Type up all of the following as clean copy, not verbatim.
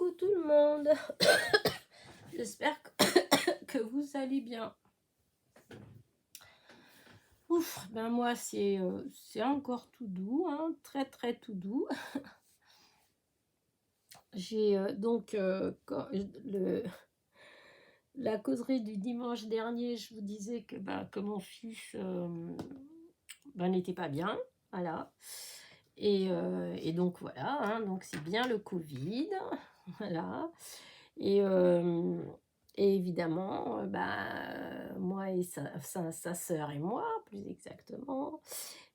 Coucou tout le monde. J'espère que vous allez bien. Ouf, ben moi c'est encore tout doux, hein, très très tout doux. J'ai la causerie du dimanche dernier, je vous disais que mon fils n'était pas bien, voilà. Et donc voilà, hein, donc c'est bien le Covid, voilà. Et, euh, et évidemment, moi et sa sœur et moi, plus exactement,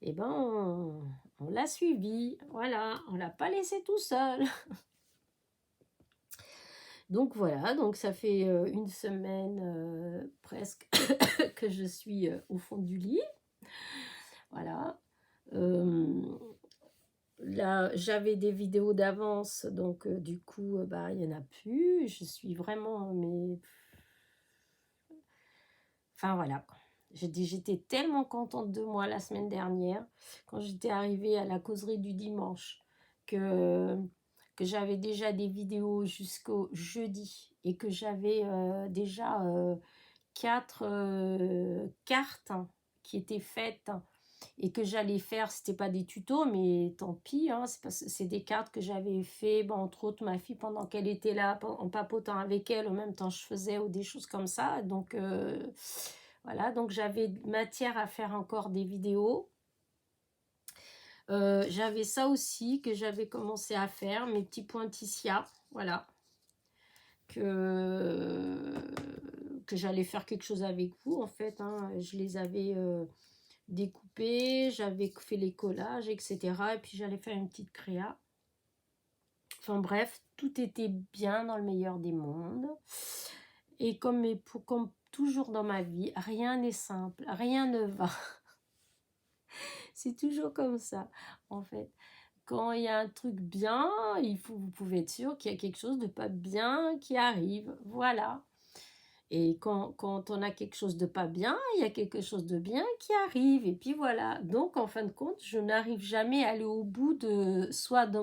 on l'a suivi, voilà, on l'a pas laissé tout seul. Donc voilà, donc ça fait une semaine presque que je suis au fond du lit, voilà. Euh, Là, j'avais des vidéos d'avance, donc du coup, il y en a plus. Je suis vraiment, mais enfin voilà. J'étais tellement contente de moi la semaine dernière, quand j'étais arrivée à la causerie du dimanche, que, que j'avais déjà des vidéos jusqu'au jeudi et que j'avais déjà 4 cartes qui étaient faites et que j'allais faire. C'était pas des tutos, mais tant pis, hein, c'est des cartes que j'avais fait, entre autres ma fille pendant qu'elle était là, en papotant avec elle, en même temps je faisais ou des choses comme ça. Donc voilà, donc j'avais matière à faire encore des vidéos. J'avais ça aussi que j'avais commencé à faire, mes petits pointillés, voilà, que j'allais faire quelque chose avec vous en fait, hein. Je les avais découpés, j'avais fait les collages, etc. Et puis j'allais faire une petite créa. Enfin bref, tout était bien dans le meilleur des mondes. Et comme toujours dans ma vie, rien n'est simple, rien ne va. C'est toujours comme ça, en fait. Quand il y a un truc bien, vous pouvez être sûr qu'il y a quelque chose de pas bien qui arrive. Voilà. Et quand on a quelque chose de pas bien, il y a quelque chose de bien qui arrive. Et puis voilà. Donc, en fin de compte, je n'arrive jamais à aller au bout soit de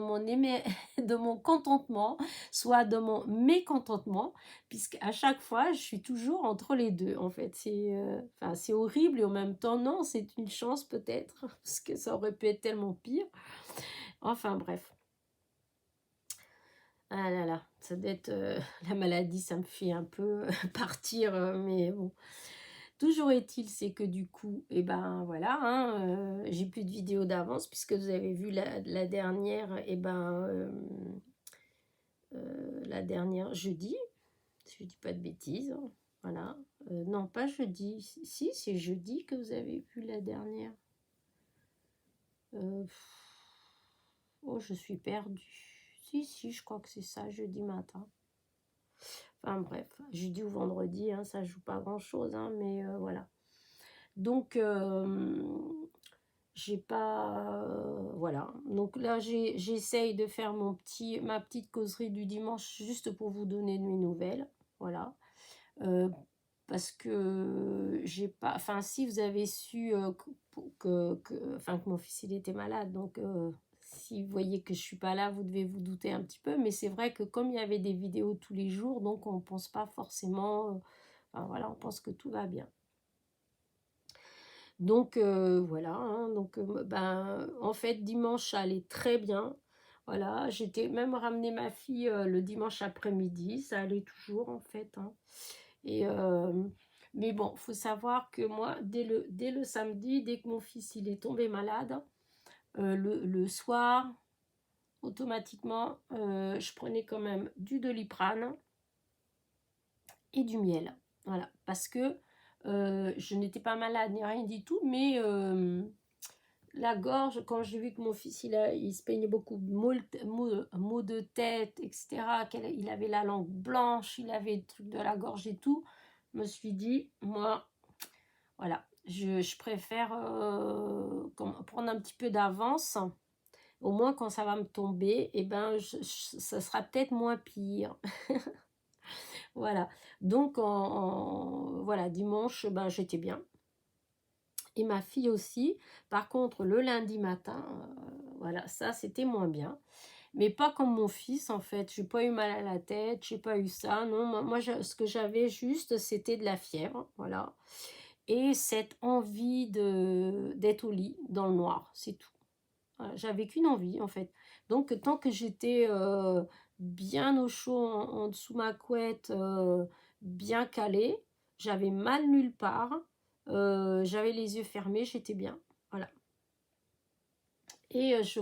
de mon contentement, soit de mon mécontentement, puisqu'à chaque fois, je suis toujours entre les deux. En fait, c'est horrible et en même temps, non, c'est une chance peut-être, parce que ça aurait pu être tellement pire. Enfin, bref. Ah là là, ça doit être la maladie, ça me fait un peu partir, mais bon. Toujours est-il, c'est que du coup, voilà, hein, j'ai plus de vidéos d'avance puisque vous avez vu la dernière, la dernière jeudi, si je dis pas de bêtises, hein, voilà. Non, pas jeudi, si, c'est jeudi que vous avez vu la dernière. Oh, je suis perdue. Si, je crois que c'est ça, jeudi matin. Enfin bref, jeudi ou vendredi, hein, ça joue pas grand-chose, hein, mais voilà. Donc, j'ai pas... voilà. Donc là, j'essaye de faire ma petite causerie du dimanche juste pour vous donner de mes nouvelles. Voilà. Parce que j'ai pas... Enfin, si vous avez su que mon fils, il était malade, donc... si vous voyez que je suis pas là, vous devez vous douter un petit peu. Mais c'est vrai que comme il y avait des vidéos tous les jours, donc on ne pense pas forcément... enfin voilà, on pense que tout va bien. Donc voilà, hein, donc en fait dimanche ça allait très bien. Voilà, j'étais même ramené ma fille le dimanche après-midi, ça allait toujours en fait, hein. Et mais bon, faut savoir que moi dès le samedi, dès que mon fils il est tombé malade, le soir automatiquement je prenais quand même du Doliprane et du miel. Voilà, parce que je n'étais pas malade ni rien du tout, mais la gorge, quand j'ai vu que mon fils il se peignait beaucoup de maux de tête, etc., il avait la langue blanche, il avait le truc de la gorge et tout, je me suis dit, moi, voilà, je préfère prendre un petit peu d'avance, au moins quand ça va me tomber, et ça sera peut-être moins pire. Voilà, donc voilà, dimanche, j'étais bien. Et ma fille aussi. Par contre, le lundi matin, voilà, ça c'était moins bien. mais pas comme mon fils, en fait. J'ai pas eu mal à la tête, j'ai pas eu ça, non. Ce que j'avais juste, c'était de la fièvre, voilà, et cette envie de d'être au lit, dans le noir, c'est tout. Voilà, j'avais qu'une envie, en fait. Donc tant que j'étais, bien au chaud en dessous ma couette, bien calée, j'avais mal nulle part, j'avais les yeux fermés, j'étais bien, voilà. Et je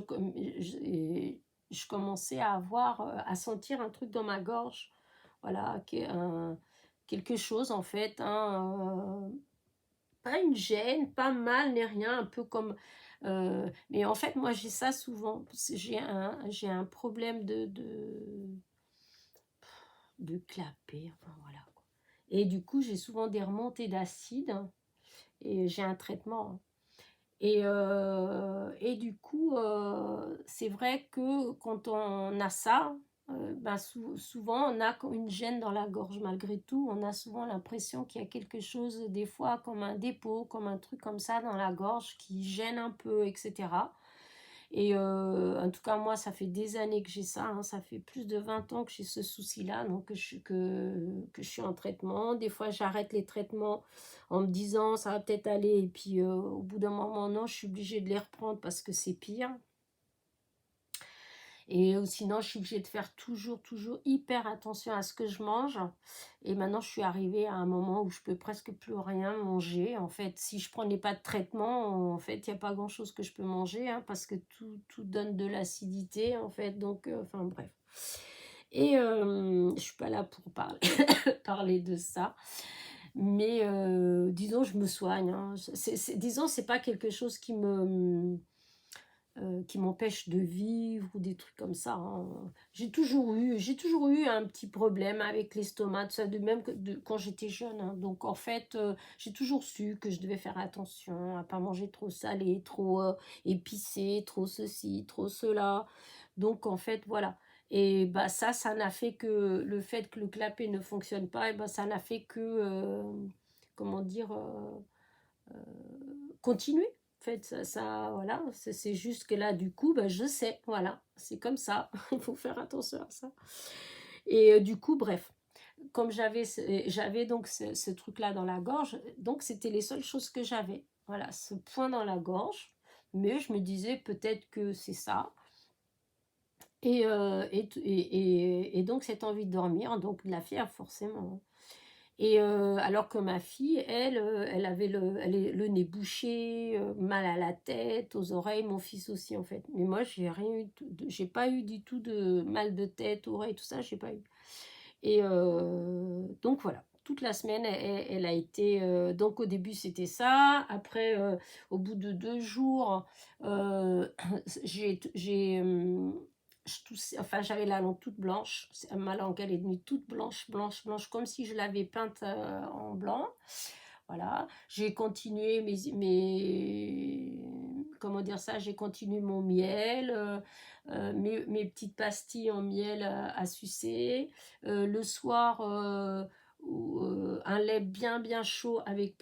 commençais à avoir, à sentir un truc dans ma gorge, voilà, quelque chose en fait, hein, pas une gêne, pas mal ni rien, un peu comme, mais en fait moi j'ai ça souvent, parce que j'ai un problème de clapet, enfin voilà quoi. Et du coup j'ai souvent des remontées d'acide, et j'ai un traitement, hein. Et du coup, c'est vrai que quand on a ça, ben, souvent on a une gêne dans la gorge malgré tout. On a souvent l'impression qu'il y a quelque chose, des fois comme un dépôt, comme un truc comme ça dans la gorge qui gêne un peu, etc. Et en tout cas, moi, ça fait des années que j'ai ça, hein, ça fait plus de 20 ans que j'ai ce souci-là, donc que je suis en traitement. Des fois, j'arrête les traitements en me disant: «Ça va peut-être aller», et puis, au bout d'un moment, non, je suis obligée de les reprendre parce que c'est pire. Et sinon, je suis obligée de faire toujours, toujours hyper attention à ce que je mange. Et maintenant, je suis arrivée à un moment où je peux presque plus rien manger. En fait, si je prenais pas de traitement, en fait, il y a pas grand-chose que je peux manger, hein, parce que tout donne de l'acidité, en fait. Donc, enfin bref. Et je suis pas là pour parler, parler de ça. Mais disons, je me soigne, hein. Disons, c'est pas quelque chose qui m'empêche de vivre ou des trucs comme ça, hein. J'ai toujours eu un petit problème avec l'estomac, tout ça, de même que quand j'étais jeune, hein. Donc en fait, j'ai toujours su que je devais faire attention à pas manger trop salé, trop épicé, trop ceci, trop cela. Donc en fait, voilà. Et bah ça n'a fait que le fait que le clapet ne fonctionne pas, et ben ça n'a fait que, comment dire, continuer. En fait, voilà, c'est juste que là, du coup, bah, je sais, voilà, c'est comme ça, il faut faire attention à ça. Et du coup, bref, comme j'avais donc ce truc-là dans la gorge, donc c'était les seules choses que j'avais. Voilà, ce point dans la gorge, mais je me disais peut-être que c'est ça. Et donc cette envie de dormir, donc de la fièvre forcément. Et alors que ma fille, elle, elle avait le nez bouché, mal à la tête, aux oreilles, mon fils aussi en fait. Mais moi, j'ai rien eu, j'ai pas eu du tout de mal de tête, oreilles, tout ça, j'ai pas eu. Et donc voilà, toute la semaine, elle a été, donc au début c'était ça. Après, au bout de 2 jours, euh, je toussais, enfin j'avais la langue toute blanche. Ma langue, elle est devenue toute blanche, blanche, blanche, comme si je l'avais peinte en blanc. Voilà, j'ai continué comment dire ça, j'ai continué mon miel, mes petites pastilles en miel à sucer. Le soir, un lait bien bien chaud avec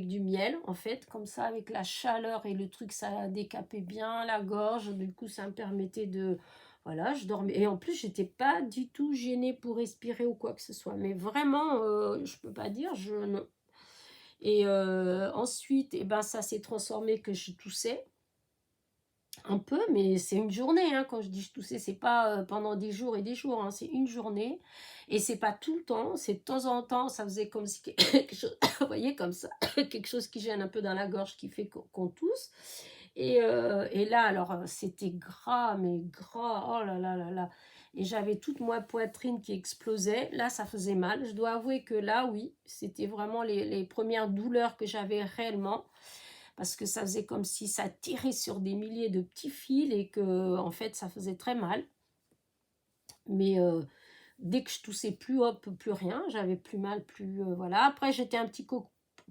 du miel, en fait, comme ça, avec la chaleur et le truc, ça décapait bien la gorge. Du coup, ça me permettait de... Voilà, je dormais. Et en plus, j'étais pas du tout gênée pour respirer ou quoi que ce soit. Mais vraiment, je peux pas dire, non. Et ensuite, eh ben, ça s'est transformé que je toussais un peu, mais c'est une journée, hein. Quand je dis je toussais, c'est pas pendant des jours et des jours, hein, c'est une journée. Et c'est pas tout le temps, c'est de temps en temps, ça faisait comme si quelque chose, vous voyez, comme ça, quelque chose qui gêne un peu dans la gorge qui fait qu'on tousse. Et là, alors, c'était gras, mais gras, oh là là là là. Et j'avais toute ma poitrine qui explosait. Là, ça faisait mal. Je dois avouer que là, oui, c'était vraiment les premières douleurs que j'avais réellement. Parce que ça faisait comme si ça tirait sur des milliers de petits fils et que, en fait, ça faisait très mal. Mais dès que je toussais plus, hop, plus rien. J'avais plus mal, plus... voilà. Après, j'étais un petit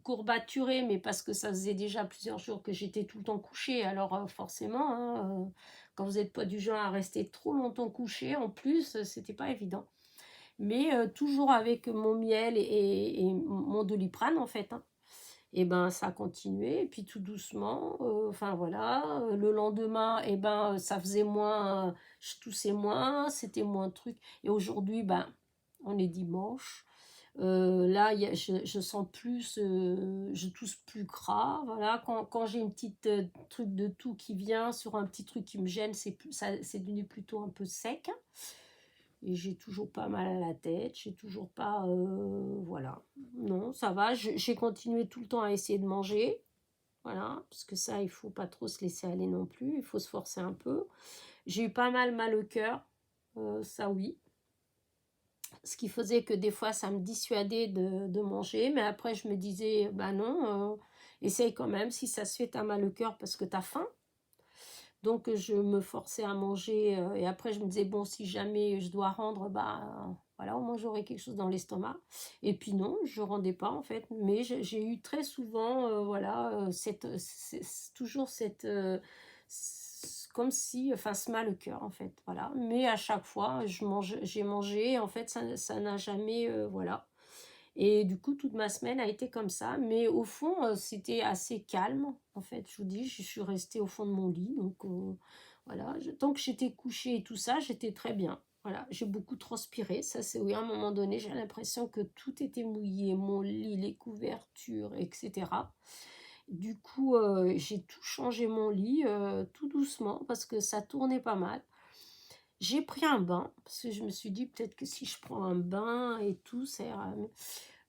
courbaturée, mais parce que ça faisait déjà plusieurs jours que j'étais tout le temps couchée. Alors, forcément, hein, quand vous n'êtes pas du genre à rester trop longtemps couché, en plus, c'était pas évident. Mais toujours avec mon miel et mon Doliprane, en fait, hein. Et ben, ça a continué, et puis tout doucement, enfin voilà, le lendemain, et ben, ça faisait moins, je toussais moins, c'était moins truc. Et aujourd'hui, ben, on est dimanche. Là, je sens plus, je tousse plus gras, voilà. Quand j'ai une petite truc de toux qui vient sur un petit truc qui me gêne, c'est devenu plutôt un peu sec. Et j'ai toujours pas mal à la tête, j'ai toujours pas, voilà. Non, ça va, j'ai continué tout le temps à essayer de manger, voilà, parce que ça, il faut pas trop se laisser aller non plus, il faut se forcer un peu. J'ai eu pas mal au cœur, ça oui. Ce qui faisait que des fois, ça me dissuadait de manger, mais après, je me disais, bah non, essaye quand même, si ça se fait, t'as mal au cœur parce que t'as faim. Donc, je me forçais à manger, et après, je me disais, bon, si jamais je dois rendre, bah, voilà, au moins j'aurai quelque chose dans l'estomac. Et puis non, je rendais pas, en fait. Mais j'ai eu très souvent, voilà, toujours cette, comme si, enfin, ce mal au cœur, en fait, voilà. Mais à chaque fois, j'ai mangé, en fait, ça n'a jamais, voilà. Et du coup, toute ma semaine a été comme ça. Mais au fond, c'était assez calme. En fait, je vous dis, je suis restée au fond de mon lit. Donc, voilà. Tant que j'étais couchée et tout ça, j'étais très bien. Voilà, j'ai beaucoup transpiré. Ça, c'est oui, à un moment donné, j'ai l'impression que tout était mouillé. Mon lit, les couvertures, etc. Du coup, j'ai tout changé mon lit, tout doucement, parce que ça tournait pas mal. J'ai pris un bain, parce que je me suis dit, peut-être que si je prends un bain et tout, ça ira mieux.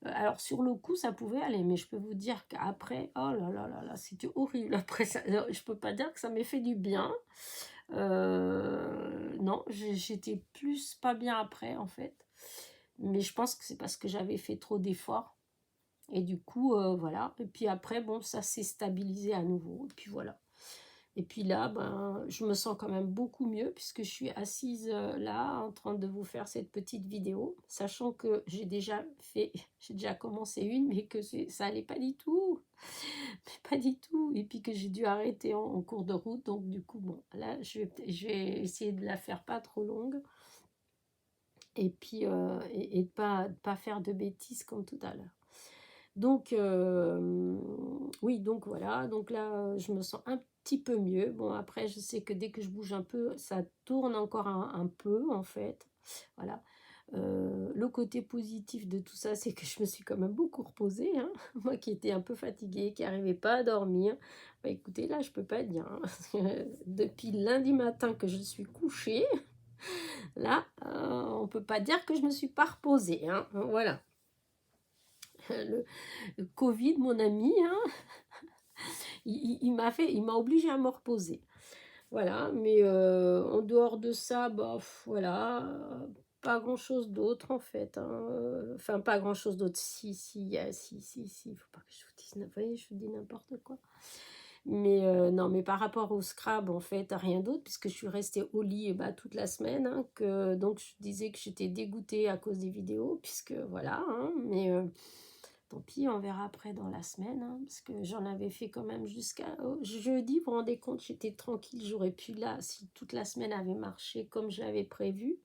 Alors sur le coup, ça pouvait aller, mais je peux vous dire qu'après, oh là là là là, c'était horrible. Après ça, je peux pas dire que ça m'ait fait du bien. Non, j'étais plus pas bien après, en fait. Mais je pense que c'est parce que j'avais fait trop d'efforts. Et du coup, voilà. Et puis après, bon, ça s'est stabilisé à nouveau. Et puis voilà. Et puis là, ben, je me sens quand même beaucoup mieux puisque je suis assise là en train de vous faire cette petite vidéo, sachant que j'ai déjà commencé une, mais que ça allait pas du tout, mais pas du tout. Et puis que j'ai dû arrêter en cours de route. Donc du coup, bon, là, je vais essayer de la faire pas trop longue. Et puis, et de pas faire de bêtises comme tout à l'heure. Donc, oui, donc voilà. Donc là, je me sens un petit peu mieux. Bon, après, je sais que dès que je bouge un peu, ça tourne encore un peu, en fait. Voilà. Le côté positif de tout ça, c'est que je me suis quand même beaucoup reposée, hein. Moi qui étais un peu fatiguée, qui n'arrivais pas à dormir. Bah, écoutez, là, je peux pas dire, hein, parce que depuis lundi matin que je suis couchée, là, on peut pas dire que je me suis pas reposée, hein. Voilà. Le Covid, mon ami, hein, il m'a obligé à me reposer. Voilà, mais en dehors de ça, bah, voilà, pas grand-chose d'autre en fait, hein. Enfin, pas grand-chose d'autre. Si, faut pas que je vous dise, vous voyez, je vous dis n'importe quoi. Mais non, mais par rapport au Scrabble, en fait, rien d'autre, puisque je suis restée au lit bah, toute la semaine. Hein, donc, je disais que j'étais dégoûtée à cause des vidéos, puisque voilà, hein, mais tant pis, on verra après dans la semaine, hein, parce que j'en avais fait quand même jusqu'à jeudi. Vous vous rendez compte, j'étais tranquille, j'aurais pu là, si toute la semaine avait marché comme je l'avais prévu,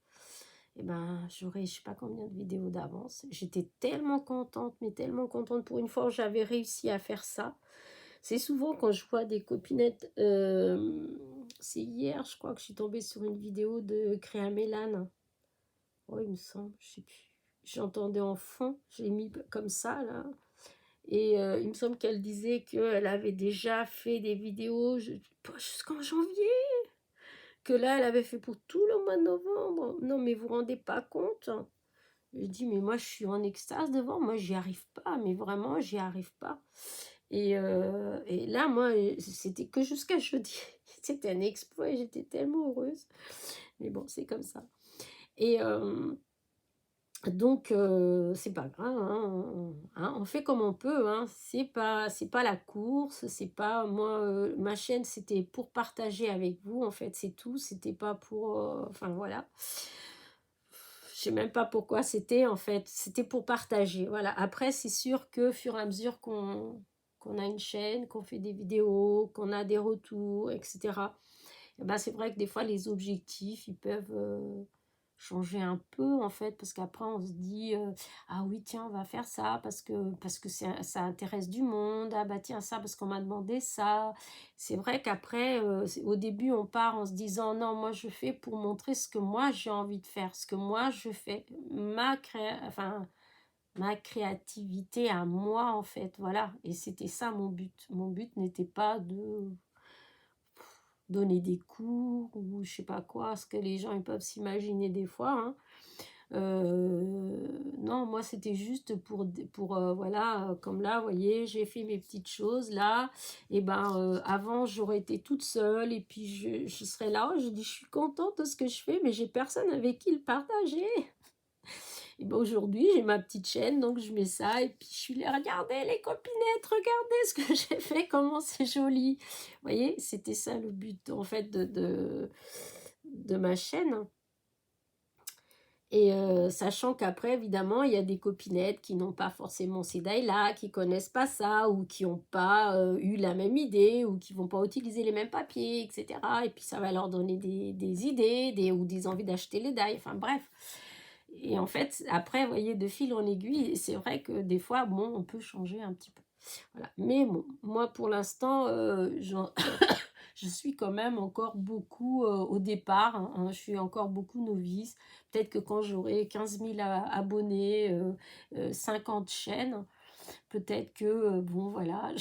et ben j'aurais je sais pas combien de vidéos d'avance. J'étais tellement contente, mais tellement contente pour une fois où j'avais réussi à faire ça. C'est souvent quand je vois des copinettes, c'est hier, je crois que je suis tombée sur une vidéo de Créa Mélane. Oh, il me semble, je sais plus. J'entendais en fond, j'ai mis comme ça, là. Et il me semble qu'elle disait qu'elle avait déjà fait des vidéos jusqu'en janvier. Que là, elle avait fait pour tout le mois de novembre. Non, mais vous vous rendez pas compte? Je dis, mais moi, je suis en extase devant. Moi, j'y arrive pas. Mais vraiment, j'y arrive pas. Et là, moi, c'était que jusqu'à jeudi. C'était un exploit et j'étais tellement heureuse. Mais bon, c'est comme ça. Et donc, c'est pas grave, hein, on fait comme on peut, hein. C'est pas la course, c'est pas moi, ma chaîne, c'était pour partager avec vous, en fait, c'est tout. C'était pas pour, enfin, voilà. Je sais même pas pourquoi c'était, en fait. C'était pour partager, voilà. Après, c'est sûr que, fur et à mesure qu'on a une chaîne, qu'on fait des vidéos, qu'on a des retours, etc., eh ben, c'est vrai que des fois, les objectifs, ils peuvent, changer un peu en fait, parce qu'après on se dit ah oui tiens on va faire ça parce que ça intéresse du monde, ah bah tiens ça parce qu'on m'a demandé ça. C'est vrai qu'après au début on part en se disant non moi je fais pour montrer ce que moi j'ai envie de faire, ce que moi je fais, ma créativité à moi en fait, voilà. Et c'était ça mon but. Mon but n'était pas de donner des cours ou je sais pas quoi, ce que les gens ils peuvent s'imaginer des fois, hein. Non, moi c'était juste voilà, comme là, vous voyez, j'ai fait mes petites choses là, et ben avant j'aurais été toute seule et puis je serais là, oh, je dis je suis contente de ce que je fais, mais j'ai personne avec qui le partager. Et ben aujourd'hui, j'ai ma petite chaîne, donc je mets ça, et puis je suis là, regardez les copinettes, regardez ce que j'ai fait, comment c'est joli. Vous voyez, c'était ça le but, en fait, de ma chaîne. Et sachant qu'après, évidemment, il y a des copinettes qui n'ont pas forcément ces dailles-là, qui connaissent pas ça, ou qui n'ont pas eu la même idée, ou qui vont pas utiliser les mêmes papiers, etc. Et puis ça va leur donner des idées, ou des envies d'acheter les dailles, enfin bref. Et en fait, après, vous voyez, de fil en aiguille, c'est vrai que des fois, bon, on peut changer un petit peu. Voilà. Mais bon, moi, pour l'instant, je suis quand même encore beaucoup au départ, hein, je suis encore beaucoup novice. Peut-être que quand j'aurai 15 000 abonnés, 50 chaînes, peut-être que, bon, voilà.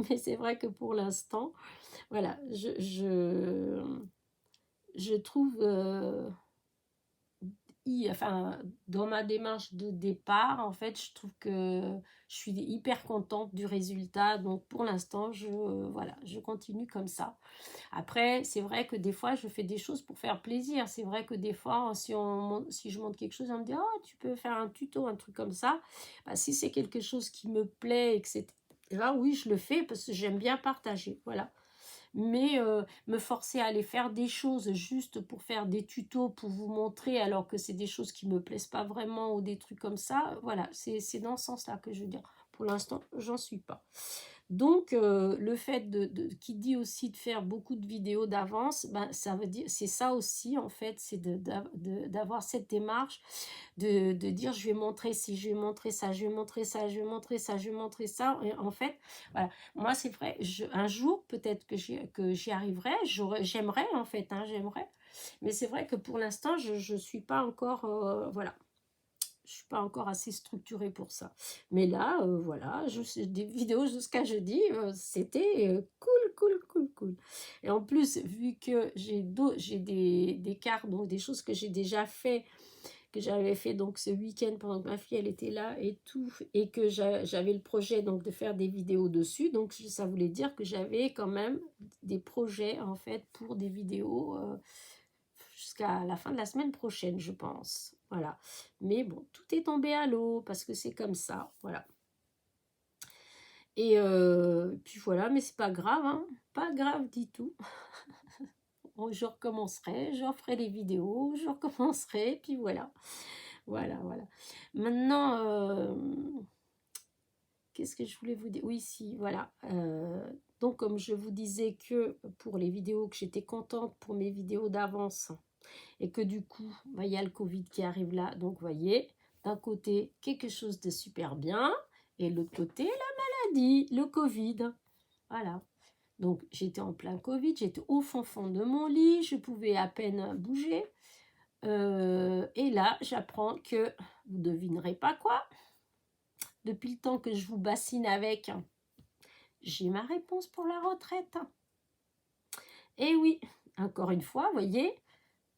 Mais c'est vrai que pour l'instant, voilà, je trouve... enfin, dans ma démarche de départ, en fait, je trouve que je suis hyper contente du résultat. Donc, pour l'instant, voilà, je continue comme ça. Après, c'est vrai que des fois, je fais des choses pour faire plaisir. C'est vrai que des fois, si je montre quelque chose, on me dit, oh, tu peux faire un tuto, un truc comme ça. Bah, si c'est quelque chose qui me plaît, etc., oui, je le fais parce que j'aime bien partager. Voilà. Mais me forcer à aller faire des choses juste pour faire des tutos, pour vous montrer, alors que c'est des choses qui ne me plaisent pas vraiment ou des trucs comme ça, voilà, c'est dans ce sens-là que je veux dire. Pour l'instant, j'en suis pas. Donc, le fait qui dit aussi de faire beaucoup de vidéos d'avance, ben, ça veut dire, c'est ça aussi, en fait, c'est d'avoir cette démarche de dire je vais montrer ci, je vais montrer ça, je vais montrer ça, je vais montrer ça, je vais montrer ça. Et en fait, voilà, moi c'est vrai, un jour peut-être que j'y arriverai, j'aimerais en fait, hein, j'aimerais. Mais c'est vrai que pour l'instant, je ne suis pas encore, voilà, je suis pas encore assez structurée pour ça. Mais là, voilà, des vidéos jusqu'à jeudi, c'était cool, cool, cool, cool. Et en plus, vu que j'ai des cartes, donc des choses que j'ai déjà fait, que j'avais fait donc ce week-end pendant que ma fille elle était là et tout, et que j'avais le projet donc de faire des vidéos dessus, donc ça voulait dire que j'avais quand même des projets en fait pour des vidéos jusqu'à la fin de la semaine prochaine, je pense. Voilà. Mais bon, tout est tombé à l'eau parce que c'est comme ça. Voilà. Et puis voilà, mais c'est pas grave, hein, pas grave du tout. Je recommencerai, je referai des vidéos, je recommencerai, puis voilà. Voilà, voilà. Maintenant, qu'est-ce que je voulais vous dire? Oui, si, voilà. Donc, comme je vous disais que pour les vidéos, que j'étais contente pour mes vidéos d'avance, et que du coup, bah, il y a le Covid qui arrive là. Donc, vous voyez, d'un côté, quelque chose de super bien, et de l'autre côté, la maladie, le Covid. Voilà. Donc, j'étais en plein Covid, j'étais au fond de mon lit, je pouvais à peine bouger. Et là, j'apprends que, vous devinerez pas quoi, depuis le temps que je vous bassine avec, j'ai ma réponse pour la retraite. Et oui, encore une fois, vous voyez,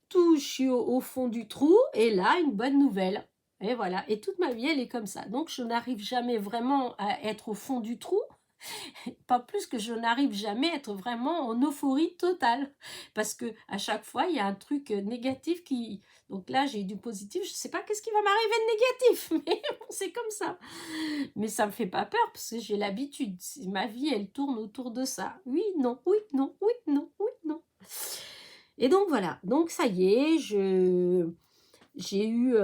tout, je suis au fond du trou, et là, une bonne nouvelle. Et voilà, et toute ma vie, elle est comme ça. Donc, je n'arrive jamais vraiment à être au fond du trou, pas plus que je n'arrive jamais à être vraiment en euphorie totale. Parce que à chaque fois, il y a un truc négatif qui... Donc là, j'ai eu du positif, je ne sais pas qu'est-ce qui va m'arriver de négatif, mais bon, c'est comme ça. Mais ça ne me fait pas peur, parce que j'ai l'habitude. Ma vie, elle tourne autour de ça. Oui, non, oui, non, oui, non, oui, non. Et donc voilà, donc ça y est, j'ai eu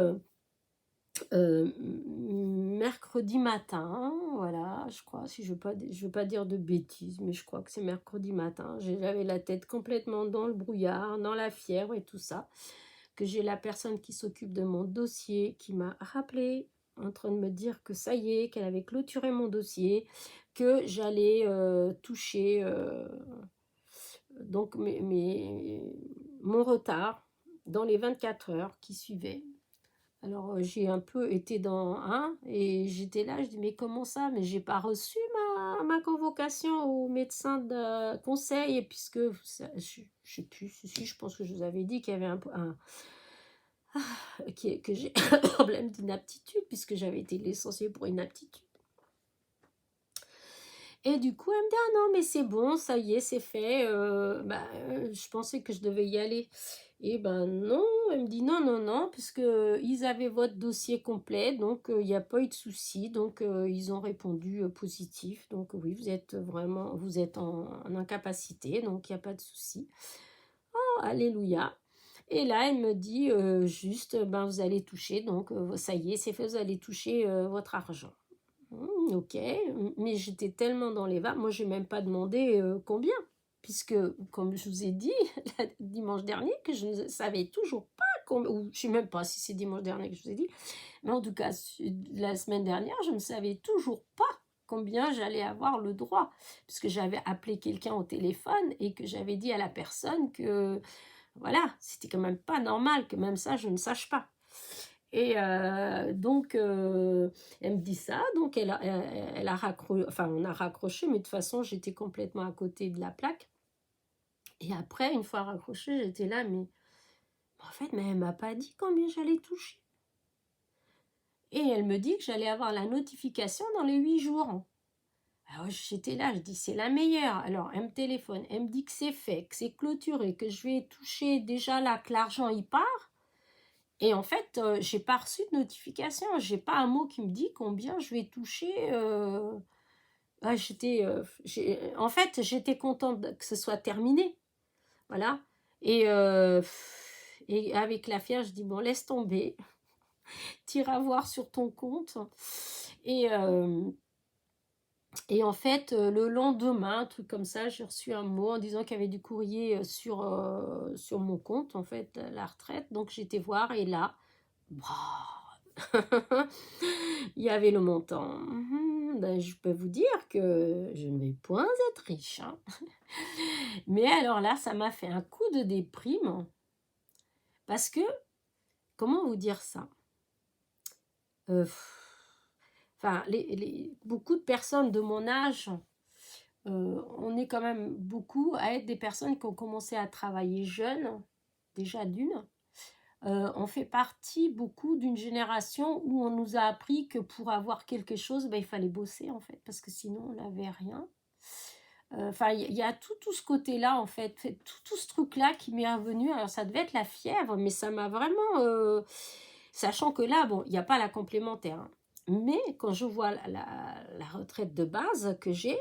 mercredi matin, voilà, je crois, si je veux pas dire de bêtises, mais je crois que c'est mercredi matin, j'avais la tête complètement dans le brouillard, dans la fièvre et tout ça, que j'ai la personne qui s'occupe de mon dossier qui m'a rappelé en train de me dire que ça y est, qu'elle avait clôturé mon dossier, que j'allais toucher donc mon retard dans les 24 heures qui suivaient. Alors j'ai un peu été dans un et j'étais là, je dis mais comment ça? Mais j'ai pas reçu ma convocation au médecin de conseil, et puisque je sais plus, si je pense que je vous avais dit qu'il y avait que j'ai un problème d'inaptitude puisque j'avais été licenciée pour inaptitude. Et du coup, elle me dit, ah non, mais c'est bon, ça y est, c'est fait. Je pensais que je devais y aller. Et ben non, elle me dit non, non, non, puisque ils avaient votre dossier complet, donc il n'y a pas eu de souci. Donc ils ont répondu positif. Donc oui, vous êtes en incapacité, donc il n'y a pas de souci. Oh, alléluia. Et là, elle me dit juste, ben vous allez toucher, donc ça y est, c'est fait, vous allez toucher votre argent. Ok, mais j'étais tellement dans les vapes, moi je n'ai même pas demandé combien, puisque comme je vous ai dit dimanche dernier que je ne savais toujours pas combien, ou je ne sais même pas si c'est dimanche dernier que je vous ai dit, mais en tout cas la semaine dernière je ne savais toujours pas combien j'allais avoir le droit, puisque j'avais appelé quelqu'un au téléphone et que j'avais dit à la personne que voilà, c'était quand même pas normal que même ça je ne sache pas. Et donc, elle me dit ça, donc elle a raccroché, enfin on a raccroché, mais de toute façon j'étais complètement à côté de la plaque. Et après, une fois raccroché, j'étais là, mais en fait, mais elle m'a pas dit combien j'allais toucher. Et elle me dit que j'allais avoir la notification dans les 8 jours. Alors j'étais là, je dis c'est la meilleure. Alors elle me téléphone, elle me dit que c'est fait, que c'est clôturé, que je vais toucher déjà là, que l'argent y part. Et en fait, j'ai pas reçu de notification. J'ai pas un mot qui me dit combien je vais toucher. En fait, j'étais contente que ce soit terminé. Voilà. Et avec la fière, je dis bon, laisse tomber. T'iras voir sur ton compte. Et, et en fait, le lendemain, un truc comme ça, j'ai reçu un mot en disant qu'il y avait du courrier sur mon compte, en fait, la retraite. Donc j'étais voir et là, il y avait le montant. Ben, je peux vous dire que je ne vais point être riche. Hein. Mais alors là, ça m'a fait un coup de déprime. Parce que, comment vous dire ça Enfin, beaucoup de personnes de mon âge, on est quand même beaucoup à être des personnes qui ont commencé à travailler jeunes, déjà d'une. On fait partie beaucoup d'une génération où on nous a appris que pour avoir quelque chose, ben, il fallait bosser en fait, parce que sinon on n'avait rien. Enfin, il y a tout ce côté-là en fait, tout ce truc-là qui m'est revenu. Alors ça devait être la fièvre, mais ça m'a vraiment... Sachant que là, bon, il n'y a pas la complémentaire. Hein. Mais quand je vois la retraite de base que j'ai,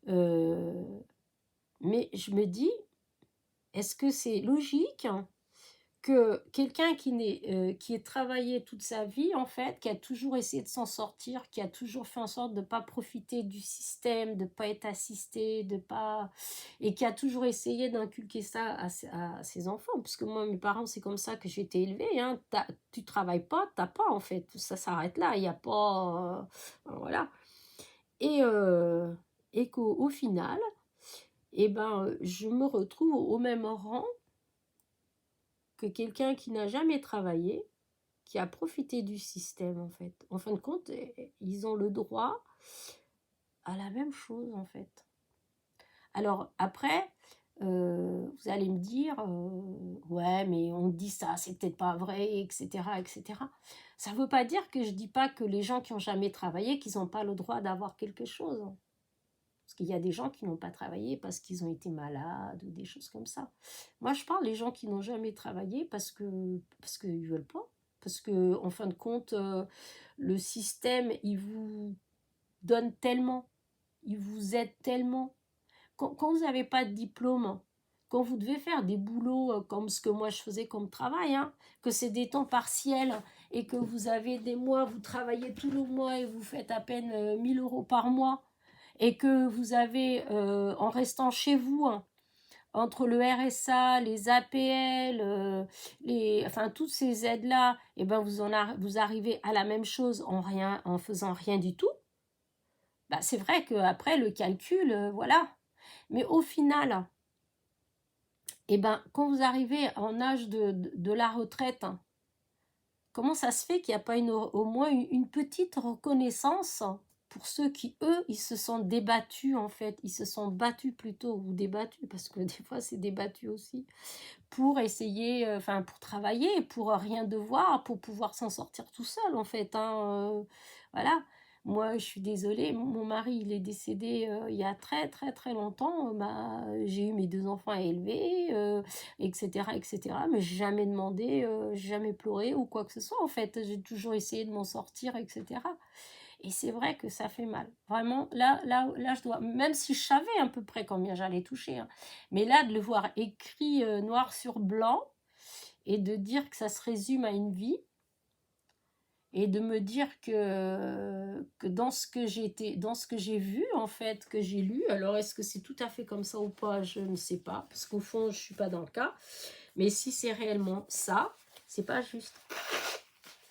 mais je me dis, est-ce que c'est logique que quelqu'un qui ait travaillé toute sa vie, en fait, qui a toujours essayé de s'en sortir, qui a toujours fait en sorte de ne pas profiter du système, de ne pas être assisté, et qui a toujours essayé d'inculquer ça à ses enfants, parce que moi, mes parents, c'est comme ça que j'ai été élevée, hein. Tu ne travailles pas, tu n'as pas, en fait, ça s'arrête là, il n'y a pas... voilà. Et qu'au final, eh ben, je me retrouve au même rang que quelqu'un qui n'a jamais travaillé, qui a profité du système, en fait. En fin de compte, ils ont le droit à la même chose, en fait. Alors, après, vous allez me dire, ouais, mais on dit ça, c'est peut-être pas vrai, etc., etc. Ça ne veut pas dire que je dis pas que les gens qui n'ont jamais travaillé, qu'ils n'ont pas le droit d'avoir quelque chose. Parce qu'il y a des gens qui n'ont pas travaillé parce qu'ils ont été malades ou des choses comme ça. Moi, je parle des gens qui n'ont jamais travaillé parce qu'ils ne veulent pas. Parce que, en fin de compte, le système, il vous donne tellement, il vous aide tellement. Quand vous n'avez pas de diplôme, quand vous devez faire des boulots comme ce que moi je faisais comme travail, hein, que c'est des temps partiels et que vous avez des mois, vous travaillez tout le mois et vous faites à peine 1 000 € par mois, et que vous avez, en restant chez vous, hein, entre le RSA, les APL, enfin toutes ces aides-là, et ben vous arrivez à la même chose en faisant rien du tout, bah, c'est vrai qu'après le calcul, voilà. Mais au final, et ben, quand vous arrivez en âge de la retraite, comment ça se fait qu'il n'y a pas au moins une petite reconnaissance pour ceux qui, eux, ils se sont débattus en fait, ils se sont battus plutôt, ou débattus, parce que des fois c'est débattu aussi, pour essayer, enfin pour travailler, pour rien devoir, pour pouvoir s'en sortir tout seul en fait, hein, voilà. Moi, je suis désolée, mon mari, il est décédé il y a très très très longtemps. Bah, j'ai eu mes 2 enfants à élever, etc., etc. Mais j'ai jamais demandé, j'ai jamais pleuré ou quoi que ce soit en fait. J'ai toujours essayé de m'en sortir, etc. Et c'est vrai que ça fait mal. Vraiment, là, je dois, même si je savais à peu près combien j'allais toucher, hein, mais là, de le voir écrit noir sur blanc et de dire que ça se résume à une vie et de me dire que dans ce que dans ce que j'ai vu, en fait, que j'ai lu, alors est-ce que c'est tout à fait comme ça ou pas, je ne sais pas, parce qu'au fond, je ne suis pas dans le cas, mais si c'est réellement ça, c'est pas juste.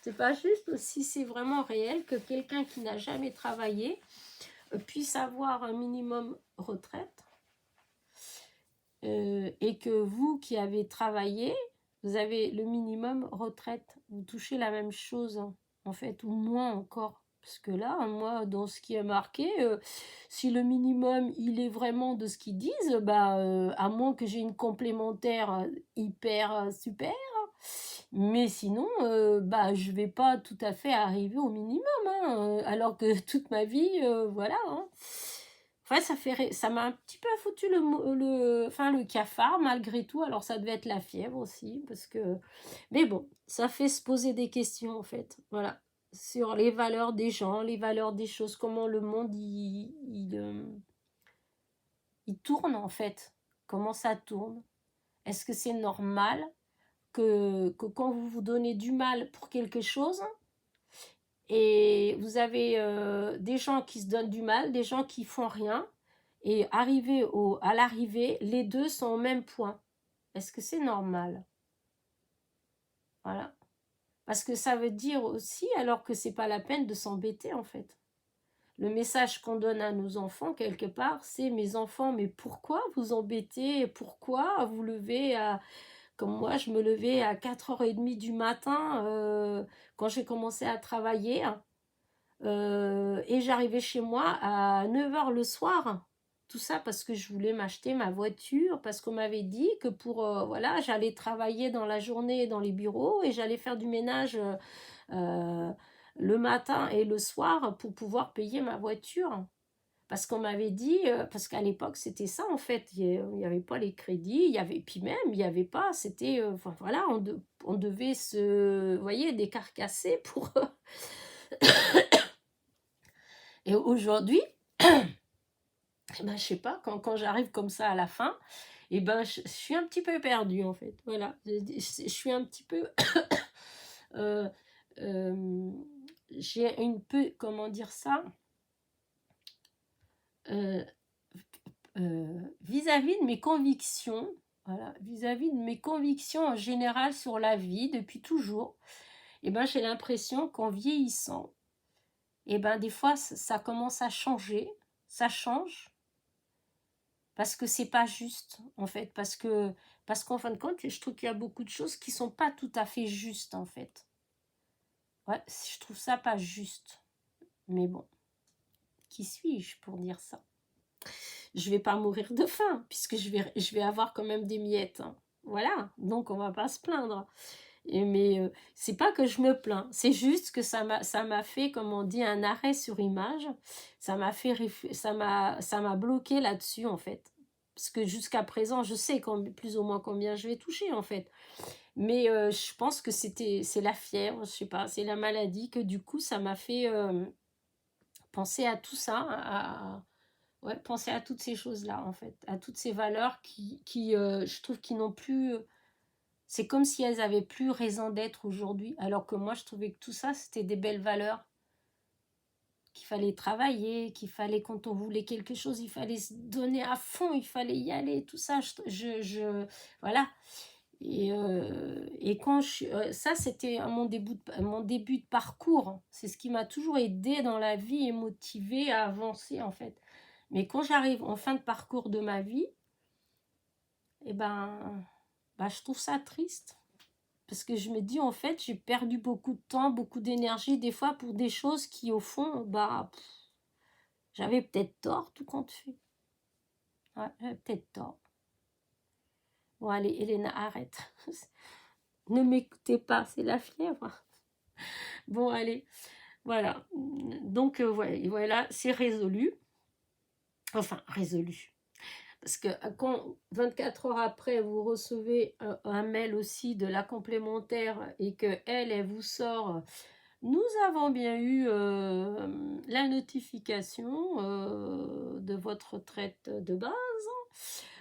C'est pas juste si c'est vraiment réel que quelqu'un qui n'a jamais travaillé puisse avoir un minimum retraite et que vous qui avez travaillé, vous avez le minimum retraite, vous touchez la même chose en fait, ou moins encore. Parce que là, moi, dans ce qui est marqué, si le minimum, il est vraiment de ce qu'ils disent, bah, à moins que j'ai une complémentaire hyper super, mais sinon, bah, je vais pas tout à fait arriver au minimum, hein, alors que toute ma vie, voilà, hein. Enfin, ça m'a un petit peu foutu enfin, le cafard malgré tout. Alors, ça devait être la fièvre aussi, parce que... Mais bon, ça fait se poser des questions, en fait, voilà, sur les valeurs des gens, les valeurs des choses, comment le monde, il tourne, en fait. Comment ça tourne? Est-ce que c'est normal que quand vous vous donnez du mal pour quelque chose, et vous avez des gens qui se donnent du mal, des gens qui font rien, et à l'arrivée, les deux sont au même point. Est-ce que c'est normal? Voilà. Parce que ça veut dire aussi, alors que c'est pas la peine de s'embêter en fait. Le message qu'on donne à nos enfants, quelque part, c'est mes enfants, mais pourquoi vous embêtez? Pourquoi vous levez à... Comme moi, je me levais à 4h30 du matin quand j'ai commencé à travailler. Et j'arrivais chez moi à 9h le soir. Tout ça parce que je voulais m'acheter ma voiture, parce qu'on m'avait dit que voilà, j'allais travailler dans la journée dans les bureaux et j'allais faire du ménage euh, le matin et le soir pour pouvoir payer ma voiture. Parce qu'on m'avait dit, parce qu'à l'époque c'était ça en fait, il n'y avait pas les crédits, puis même il n'y avait pas, c'était, enfin voilà, on devait vous voyez, décarcasser pour... Et aujourd'hui, eh ben, je sais pas, quand j'arrive comme ça à la fin, et ben, je suis un petit peu perdue en fait. Voilà, je suis un petit peu... euh, euh, j'ai une peu, comment dire ça, euh, vis-à-vis de mes convictions, voilà, vis-à-vis de mes convictions en général sur la vie depuis toujours, et ben, j'ai l'impression qu'en vieillissant, et ben, des fois ça commence à changer, ça change, parce que c'est pas juste en fait, parce qu'en fin de compte je trouve qu'il y a beaucoup de choses qui sont pas tout à fait justes en fait. Ouais, je trouve ça pas juste, mais bon, qui suis-je pour dire ça? Je vais pas mourir de faim puisque je vais avoir quand même des miettes, hein. Voilà, donc on va pas se plaindre. Mais c'est pas que je me plains, c'est juste que ça m'a fait, comme on dit, un arrêt sur image. Ça m'a bloqué là-dessus en fait, parce que jusqu'à présent je sais plus ou moins combien je vais toucher en fait, mais je pense que c'est la fièvre, je sais pas, c'est la maladie, que du coup ça m'a fait penser à tout ça, ouais, penser à toutes ces choses-là en fait, à toutes ces valeurs qui je trouve qui n'ont plus... C'est comme si elles avaient plus raison d'être aujourd'hui, alors que moi je trouvais que tout ça c'était des belles valeurs. qu'il fallait travailler, qu'il fallait, quand on voulait quelque chose, il fallait se donner à fond, il fallait y aller, tout ça, voilà. Et quand ça, c'était à mon début de parcours. C'est ce qui m'a toujours aidé dans la vie et motivé à avancer, en fait. Mais quand j'arrive en fin de parcours de ma vie, eh ben, je trouve ça triste. Parce que je me dis, en fait, j'ai perdu beaucoup de temps, beaucoup d'énergie, des fois, pour des choses qui, au fond, j'avais peut-être tort, tout compte fait. Ouais, j'avais peut-être tort. Bon, allez, Elena, arrête. Ne m'écoutez pas, c'est la fièvre. Bon, allez, voilà. Donc, voilà, c'est résolu. Enfin, résolu. Parce que quand 24 heures après, vous recevez un mail aussi de la complémentaire et que elle vous sort, nous avons bien eu la notification de votre retraite de base.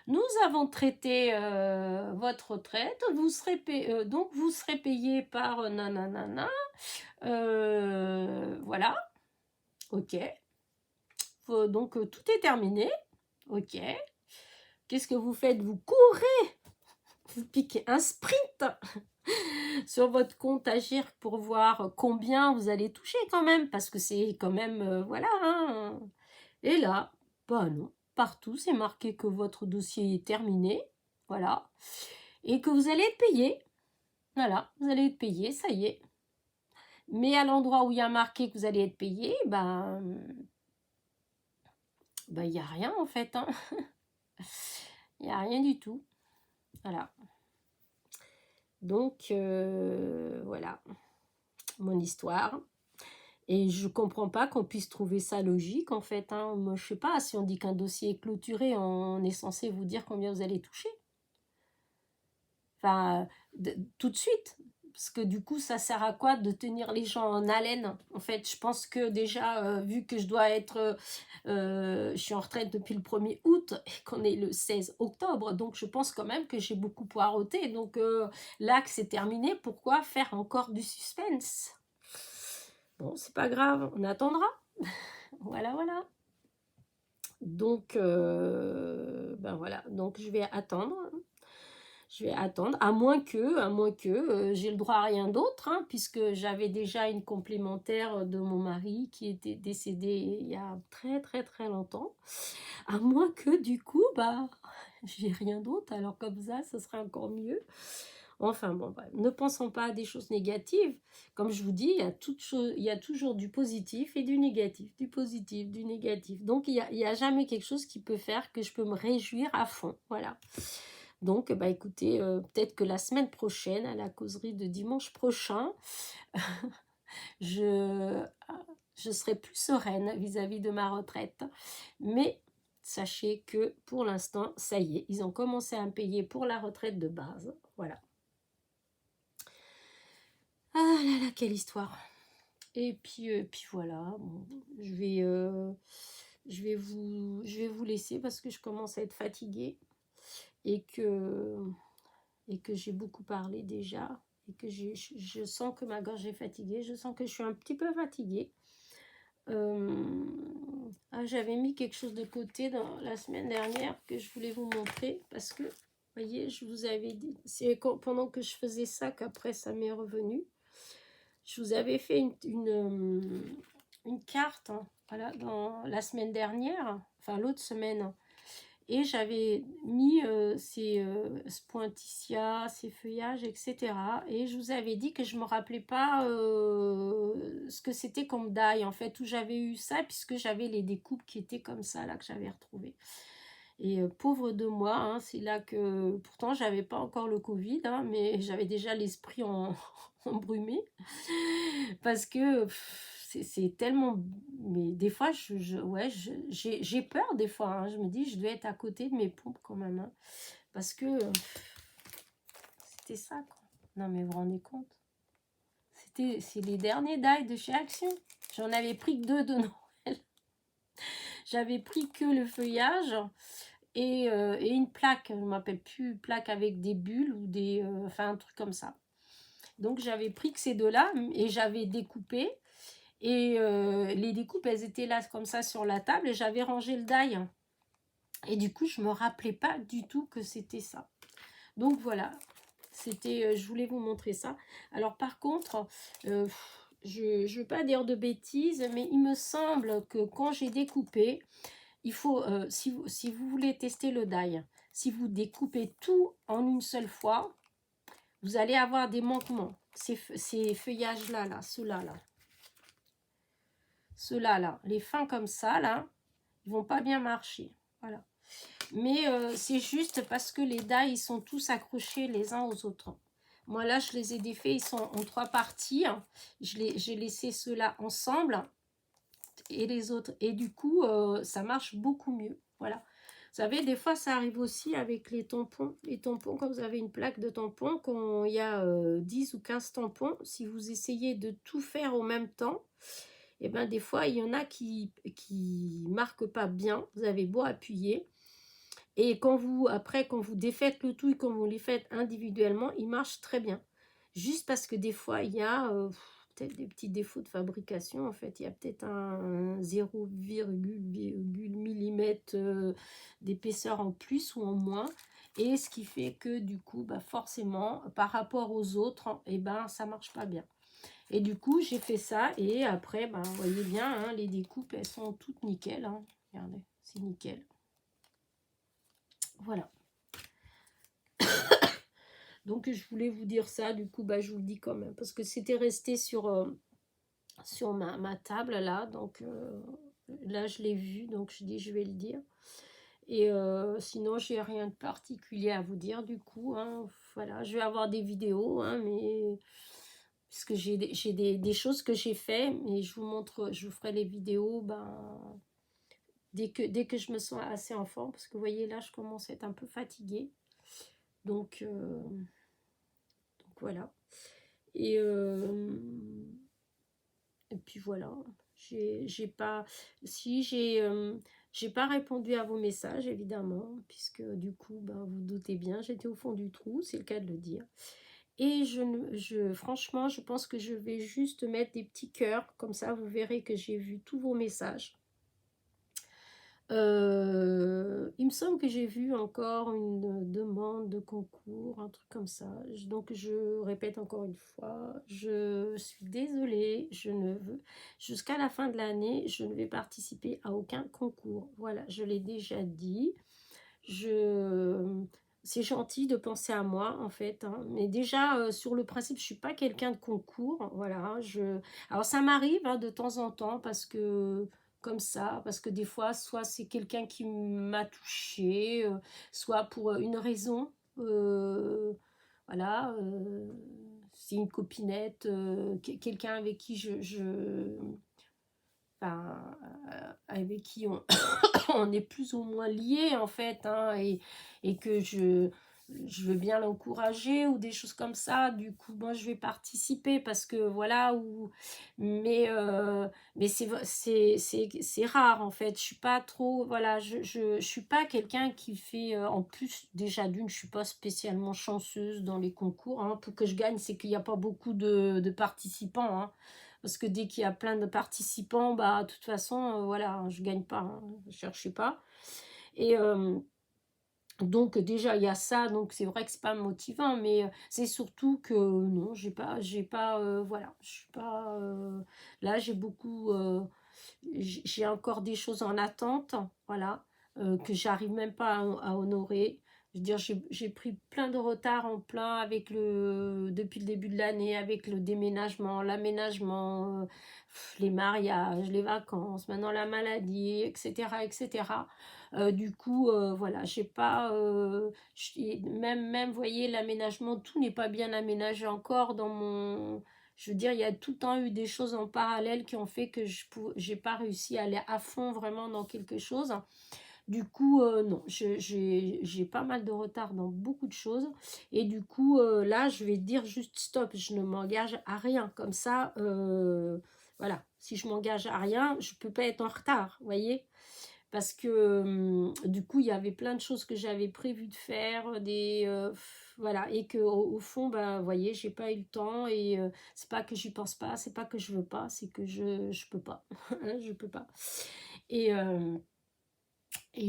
Nous avons traité votre retraite. Vous serez donc vous serez payé par nanana. Voilà. Ok. Donc tout est terminé. Ok. Qu'est-ce que vous faites? Vous courez, vous piquez un sprint sur votre compte Agir pour voir combien vous allez toucher quand même, parce que c'est quand même, voilà. Hein. Et là, non, partout c'est marqué que votre dossier est terminé, voilà, et que vous allez être payé. Voilà, vous allez être payé, ça y est. Mais à l'endroit où il y a marqué que vous allez être payé, il n'y a rien en fait. Hein. Il n'y a rien du tout. Voilà. Donc, voilà, mon histoire. Et je comprends pas qu'on puisse trouver ça logique, en fait. Hein. Moi, je sais pas, si on dit qu'un dossier est clôturé, on est censé vous dire combien vous allez toucher. Enfin, tout de suite. Parce que du coup, ça sert à quoi de tenir les gens en haleine? En fait, je pense que déjà, vu que je dois être... je suis en retraite depuis le 1er août et qu'on est le 16 octobre, donc je pense quand même que j'ai beaucoup poireauté. Donc là que c'est terminé, pourquoi faire encore du suspense? Bon, c'est pas grave, on attendra. Voilà, voilà. Donc, voilà. Donc, je vais attendre. Je vais attendre, à moins que j'ai le droit à rien d'autre, hein, puisque j'avais déjà une complémentaire de mon mari qui était décédé il y a très très très longtemps. À moins que du coup, j'ai rien d'autre, alors comme ça, ce serait encore mieux. Enfin bon, bref, ne pensons pas à des choses négatives. Comme je vous dis, il y a toujours du positif et du négatif, du positif, du négatif. Donc il y a jamais quelque chose qui peut faire que je peux me réjouir à fond. Voilà. Donc, écoutez, peut-être que la semaine prochaine, à la causerie de dimanche prochain, je serai plus sereine vis-à-vis de ma retraite. Mais sachez que pour l'instant, ça y est, ils ont commencé à me payer pour la retraite de base. Voilà. Ah là là, quelle histoire. Et puis voilà, bon, je vais vous laisser parce que je commence à être fatiguée et que j'ai beaucoup parlé déjà et que je sens que ma gorge est fatiguée, je sens que je suis un petit peu fatiguée. J'avais mis quelque chose de côté dans la semaine dernière que je voulais vous montrer parce que, vous voyez, je vous avais dit, c'est pendant que je faisais ça qu'après ça m'est revenu. Je vous avais fait une carte, hein, voilà, dans la semaine dernière, enfin l'autre semaine, et j'avais mis ces pointilla, ces feuillages, etc. Et je vous avais dit que je ne me rappelais pas ce que c'était comme die, en fait, où j'avais eu ça, puisque j'avais les découpes qui étaient comme ça, là, que j'avais retrouvées. Et pauvre de moi, hein, c'est là que, pourtant, j'avais pas encore le Covid, hein, mais j'avais déjà l'esprit embrumé, parce que c'est tellement... Mais des fois, j'ai peur des fois, hein, je me dis, je dois être à côté de mes pompes quand même, hein, parce que c'était ça, quoi. Non, mais vous vous rendez compte? C'est les derniers die de chez Action. J'en avais pris que 2 de Noël. J'avais pris que le feuillage et une plaque, je ne m'appelle plus, plaque avec des bulles ou des... enfin, un truc comme ça. Donc, j'avais pris que ces deux-là et j'avais découpé. Et les découpes, elles étaient là comme ça sur la table et j'avais rangé le die. Et du coup, je me rappelais pas du tout que c'était ça. Donc voilà, c'était, je voulais vous montrer ça. Alors par contre, je ne veux pas dire de bêtises, mais il me semble que quand j'ai découpé, il faut, si vous voulez tester le die, si vous découpez tout en une seule fois, vous allez avoir des manquements. Ces feuillages-là, ceux-là, là, les fins comme ça, là, ils vont pas bien marcher. Voilà. Mais c'est juste parce que les die, ils sont tous accrochés les uns aux autres. Moi, là, je les ai défaits, ils sont en 3 parties. J'ai laissé ceux-là ensemble et les autres. Et du coup, ça marche beaucoup mieux. Voilà. Vous savez, des fois, ça arrive aussi avec les tampons. Les tampons, quand vous avez une plaque de tampons, quand il y a 10 ou 15 tampons, si vous essayez de tout faire au même temps, et ben des fois, il y en a qui marquent pas bien. Vous avez beau appuyer. Et après, quand vous défaites le tout et quand vous les faites individuellement, ils marchent très bien. Juste parce que des fois, il y a peut-être des petits défauts de fabrication. En fait, il y a peut-être un 0,1 millimètre d'épaisseur en plus ou en moins. Et ce qui fait que du coup, bah forcément, par rapport aux autres, et ben, ça marche pas bien. Et du coup, j'ai fait ça. Et après, ben, vous voyez bien, hein, les découpes, elles sont toutes nickel. Hein. Regardez, c'est nickel. Voilà. Donc, je voulais vous dire ça. Du coup, bah, je vous le dis quand même. Parce que c'était resté sur ma table, là. Donc, là, je l'ai vu. Donc, je dis, je vais le dire. Et sinon, j'ai rien de particulier à vous dire, du coup. Hein. Voilà, je vais avoir des vidéos, hein, mais... Parce que j'ai des choses que j'ai fait. Mais je vous montre, je vous ferai les vidéos, ben... Dès que je me sens assez en forme. Parce que, vous voyez, là, je commence à être un peu fatiguée. Donc voilà. Et puis voilà. J'ai pas... Si, j'ai pas répondu à vos messages, évidemment. Puisque du coup, ben, vous doutez bien, j'étais au fond du trou, c'est le cas de le dire. Et franchement, je pense que je vais juste mettre des petits cœurs. Comme ça, vous verrez que j'ai vu tous vos messages. Il me semble que j'ai vu encore une demande de concours, un truc comme ça. Donc je répète encore une fois, je suis désolée, jusqu'à la fin de l'année, je ne vais participer à aucun concours. Voilà, je l'ai déjà dit. C'est gentil de penser à moi en fait, hein. Mais déjà sur le principe, je suis pas quelqu'un de concours. Voilà, alors ça m'arrive hein, de temps en temps parce que comme ça, parce que des fois, soit c'est quelqu'un qui m'a touchée, soit pour une raison, voilà, c'est une copinette, quelqu'un avec qui enfin, avec qui on est plus ou moins liés en fait, hein, et que je veux bien l'encourager ou des choses comme ça. Du coup, moi, je vais participer parce que voilà, mais c'est rare en fait. Je suis pas trop, voilà, je suis pas quelqu'un qui fait, en plus, déjà d'une, je suis pas spécialement chanceuse dans les concours. Hein. Pour que je gagne, c'est qu'il n'y a pas beaucoup de participants. Hein. Parce que dès qu'il y a plein de participants, bah, de toute façon, voilà, je ne gagne pas, hein, je ne cherchez pas. Et donc, déjà, il y a ça, donc c'est vrai que c'est pas motivant, mais c'est surtout que non, j'ai pas voilà, je suis pas... là, j'ai beaucoup... j'ai encore des choses en attente, voilà, que j'arrive même pas à honorer. Je veux dire, j'ai pris plein de retard en plein avec depuis le début de l'année, avec le déménagement, l'aménagement, les mariages, les vacances, maintenant la maladie, etc., etc. Du coup, voilà, j'ai pas... même, vous voyez, l'aménagement, tout n'est pas bien aménagé encore dans mon... Je veux dire, il y a tout le temps eu des choses en parallèle qui ont fait que je n'ai pas réussi à aller à fond vraiment dans quelque chose. Du coup, non, j'ai pas mal de retard dans beaucoup de choses. Et du coup, là, je vais dire juste stop, je ne m'engage à rien. Comme ça, voilà, si je m'engage à rien, je ne peux pas être en retard, vous voyez. Parce que du coup, il y avait plein de choses que j'avais prévu de faire, voilà, et que au fond, ben, vous voyez, j'ai pas eu le temps et c'est pas que j'y pense pas, c'est pas que je veux pas, c'est que je peux pas, je peux pas. Et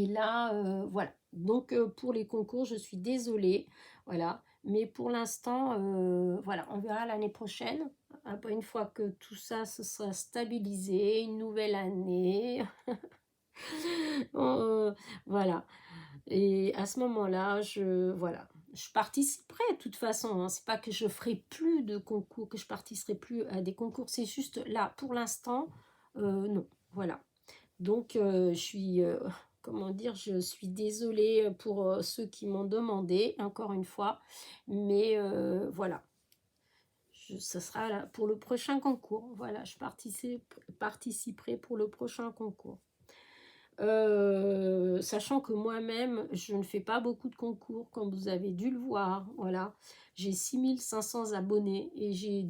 là, voilà. Donc pour les concours, je suis désolée, voilà. Mais pour l'instant, voilà, on verra l'année prochaine. Après, une fois que tout ça se sera stabilisé, une nouvelle année, heu, voilà. Et à ce moment-là, voilà, je participerai de toute façon, hein. C'est pas que je ferai plus de concours, que je participerai plus à des concours, c'est juste là, pour l'instant, non, voilà. Donc je suis, comment dire? Je suis désolée pour, ceux qui m'ont demandé, encore une fois, mais voilà, ce sera là pour le prochain concours. Voilà, je participerai pour le prochain concours. Sachant que moi-même, je ne fais pas beaucoup de concours, comme vous avez dû le voir, voilà. J'ai 6500 abonnés et j'ai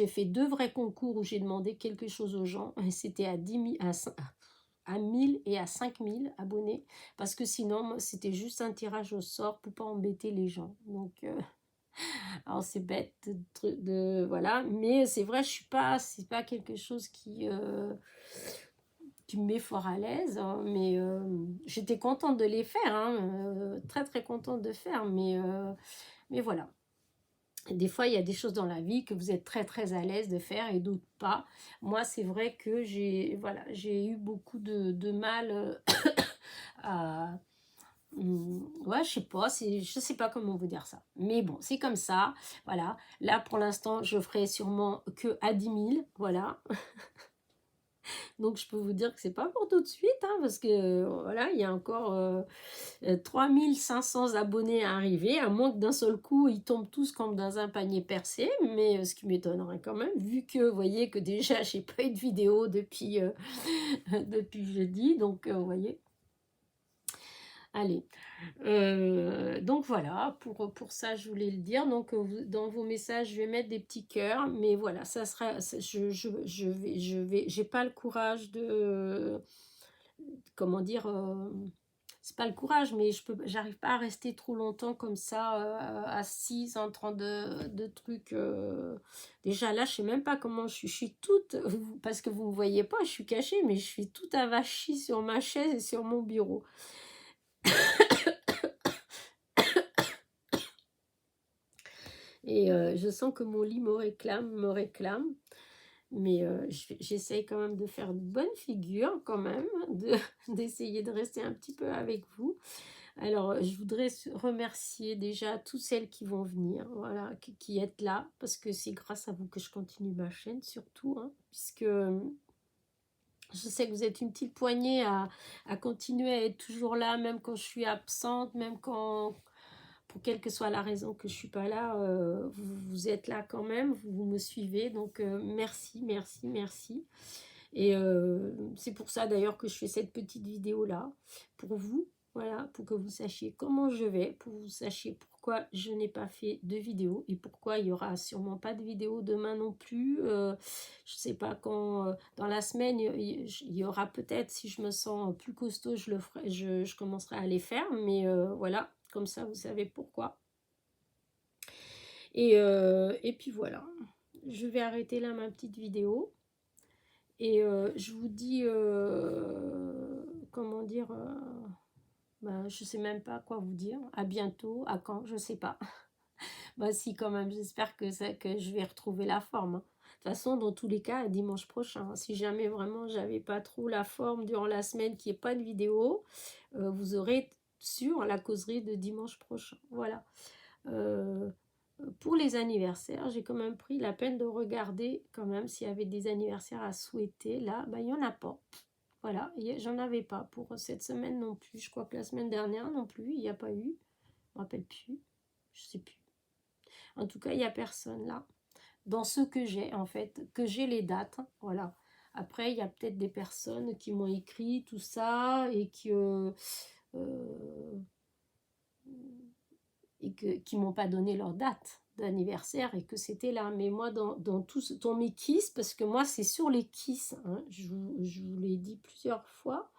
fait 2 vrais concours où j'ai demandé quelque chose aux gens et c'était à 10 000, à 1000 et à 5000 abonnés parce que sinon, moi, c'était juste un tirage au sort pour pas embêter les gens. Donc, alors c'est bête voilà, mais c'est vrai, c'est pas quelque chose qui me met fort à l'aise, hein, mais j'étais contente de les faire, hein, très très contente de faire, mais voilà. Des fois, il y a des choses dans la vie que vous êtes très très à l'aise de faire et d'autres pas. Moi, c'est vrai que voilà, j'ai eu beaucoup de mal à... Ouais, je sais pas comment vous dire ça. Mais bon, c'est comme ça, voilà. Là, pour l'instant, je ferai sûrement que à 10 000, voilà. Donc, je peux vous dire que c'est pas pour tout de suite, hein, parce que voilà, il y a encore 3500 abonnés à arriver, à moins que d'un seul coup, ils tombent tous comme dans un panier percé, mais ce qui m'étonnerait quand même, vu que vous voyez que déjà, j'ai pas eu de vidéo depuis, depuis jeudi, donc vous voyez. Allez, donc voilà, pour ça, je voulais le dire. Donc, dans vos messages, je vais mettre des petits cœurs, mais voilà, ça sera, j'ai pas le courage de, comment dire, c'est pas le courage, mais j'arrive pas à rester trop longtemps comme ça, assise en train de trucs. Déjà là, je sais même pas comment je suis toute, parce que vous me voyez pas, je suis cachée, mais je suis toute avachie sur ma chaise et sur mon bureau. Et je sens que mon lit me réclame. Mais j'essaye quand même de faire une bonne figure, quand même, d'essayer de rester un petit peu avec vous. Alors, je voudrais remercier déjà toutes celles qui vont venir, voilà, qui êtes là, parce que c'est grâce à vous que je continue ma chaîne, surtout, hein, puisque je sais que vous êtes une petite poignée à continuer à être toujours là, même quand je suis absente, même quand, pour quelle que soit la raison que je ne suis pas là, vous êtes là quand même, vous me suivez, donc merci, merci, merci. Et c'est pour ça d'ailleurs que je fais cette petite vidéo là, pour vous, voilà, pour que vous sachiez comment je vais, pour que vous sachiez pourquoi je n'ai pas fait de vidéo et pourquoi il n'y aura sûrement pas de vidéo demain non plus. Je ne sais pas quand, dans la semaine, il y aura peut-être, si je me sens plus costaud, je le ferai, je commencerai à les faire, mais voilà, comme ça vous savez pourquoi. Et puis voilà, je vais arrêter là ma petite vidéo. Et je vous dis, comment dire, bah, je sais même pas quoi vous dire. À bientôt, à quand, je sais pas. Bah si, quand même, j'espère que je vais retrouver la forme, hein. De toute façon, dans tous les cas, à dimanche prochain, hein. Si jamais vraiment j'avais pas trop la forme durant la semaine, qu'il n'y ait pas de vidéo, vous aurez sur la causerie de dimanche prochain. Voilà. Euh, pour les anniversaires, j'ai quand même pris la peine de regarder quand même s'il y avait des anniversaires à souhaiter. Là, bah, il n'y en a pas. Voilà, j'en avais pas pour cette semaine non plus. Je crois que la semaine dernière non plus, il n'y a pas eu. Je ne me rappelle plus. Je sais plus. En tout cas, il n'y a personne là. Dans ce que j'ai, en fait, que j'ai les dates. Voilà. Après, il y a peut-être des personnes qui m'ont écrit tout ça et que... qui m'ont pas donné leur date d'anniversaire et que c'était là. Mais moi, dans mes kisses, parce que moi, c'est sur les kisses, hein, je vous l'ai dit plusieurs fois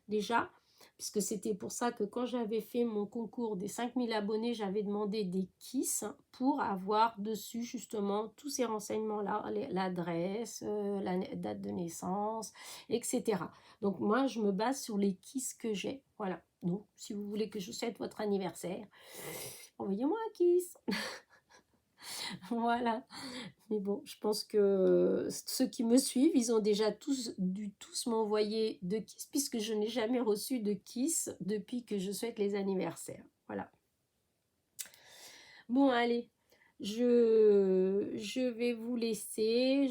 déjà, puisque c'était pour ça que quand j'avais fait mon concours des 5000 abonnés, j'avais demandé des KISS pour avoir dessus justement tous ces renseignements-là, l'adresse, la date de naissance, etc. Donc moi, je me base sur les KISS que j'ai. Voilà. Donc, si vous voulez que je souhaite votre anniversaire, envoyez-moi un KISS. Voilà. Mais bon, je pense que ceux qui me suivent, ils ont déjà dû tous m'envoyer de Kiss, puisque je n'ai jamais reçu de Kiss depuis que je souhaite les anniversaires. Voilà. Bon, allez, je vais vous laisser.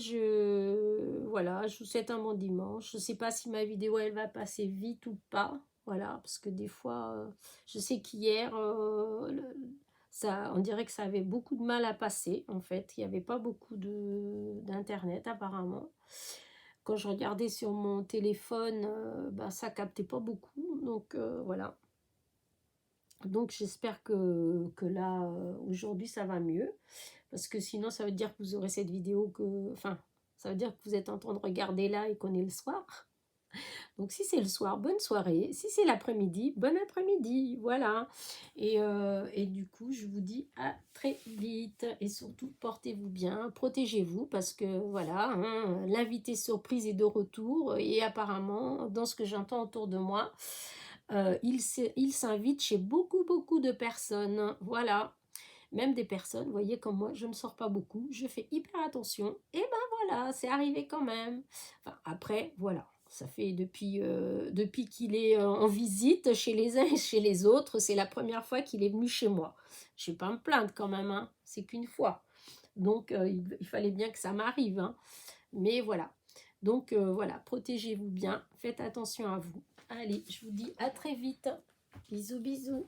Voilà, je vous souhaite un bon dimanche. Je ne sais pas si ma vidéo, elle va passer vite ou pas. Voilà, parce que des fois, je sais qu'hier, on dirait que ça avait beaucoup de mal à passer, en fait. Il n'y avait pas beaucoup d'internet, apparemment. Quand je regardais sur mon téléphone, ben, ça captait pas beaucoup. Donc, voilà. Donc, j'espère que là, aujourd'hui, ça va mieux. Parce que sinon, ça veut dire que vous aurez cette vidéo Enfin, ça veut dire que vous êtes en train de regarder là et qu'on est le soir. Donc, si c'est le soir, bonne soirée. Si c'est l'après-midi, bon après-midi. Voilà. Et du coup, je vous dis à très vite. Et surtout, portez-vous bien, protégez-vous parce que, voilà, hein, l'invité surprise est de retour. Et apparemment, dans ce que j'entends autour de moi, il s'invite chez beaucoup, beaucoup de personnes. Voilà. Même des personnes, vous voyez, comme moi, je ne sors pas beaucoup. Je fais hyper attention. Et ben voilà, c'est arrivé quand même. Enfin, après, voilà. Ça fait depuis qu'il est en visite chez les uns et chez les autres, c'est la première fois qu'il est venu chez moi. Je ne vais pas me plaindre quand même, hein. C'est qu'une fois. Donc, il fallait bien que ça m'arrive, hein. Mais voilà. Donc, voilà, protégez-vous bien. Faites attention à vous. Allez, je vous dis à très vite. Bisous, bisous.